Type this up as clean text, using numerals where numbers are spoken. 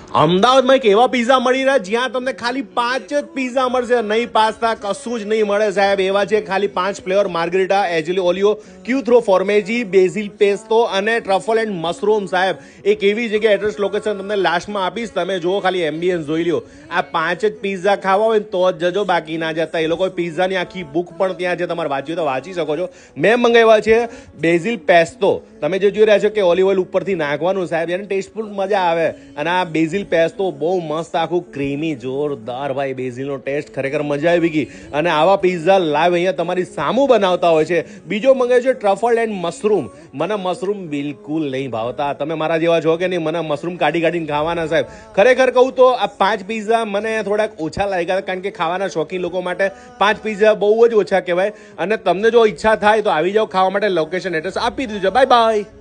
અમદાવાદમાં એક એવા પીઝા મળી રહ્યા જ્યાં તમને ખાલી 5 જ પીઝા મળશે, નહીં પાસ્તા, કશું જ નહીં મળે સાહેબ. એવા છે ખાલી 5 ફ્લેવર: માર્ગરીટા, એજલી ઓલિયો, ક્યુથ્રો ફોર્મેજી, બેઝિલ પેસ્તો અને ટ્રફલ એન્ડ મશરૂમ. સાહેબ એક એવી જગ્યા, એડ્રેસ, લોકેશન તમને લાસ્ટમાં આપીશ, તમે જુઓ ખાલી એમ્બિયન્સ જોઈ લ્યો. આ 5 જ પીઝા ખાવા હોય તો જ જજો, બાકી ના જતા. એ લોકો પીઝાની આખી બુક પણ ત્યાં છે, તમારે વાંચી તો વાંચી શકો છો. મેં મંગાવ્યા છે બેઝિલ પેસ્તો. તમે જે જોઈ રહ્યા છો કે ઓલિવ ઓઇલ ઉપરથી નાખવાનું સાહેબ, એને ટેસ્ટફુલ મજા આવે. અને આ બેઝિલ પેસ્તો બહુ મસ્ત, આખું ક્રીમી, જોરદાર ભાઈ. બેઝિલનો ટેસ્ટ ખરેખર મજા આવી ગઈ. અને આવા પીઝા લાઈવ અહીંયા તમારી સામું બનાવતા હોય છે. બીજો મંગાવ્યો છે ટ્રફલ એન્ડ મશરૂમ. મને મશરૂમ બિલકુલ નહીં ભાવતા. તમે મારા જેવા છો કે નહીં? મને મશરૂમ કાઢીને ખાવાના સાહેબ. ખરેખર કહું તો આ 5 પીઝા મને થોડાક ઓછા લાગ્યા, કારણ કે ખાવાના શોખીન લોકો માટે 5 પીઝા બહુ જ ઓછા કહેવાય. અને તમને જો ઈચ્છા થાય તો આવી જાઓ ખાવા માટે. લોકેશન, એડ્રેસ આપી દીધું છે. Bye bye.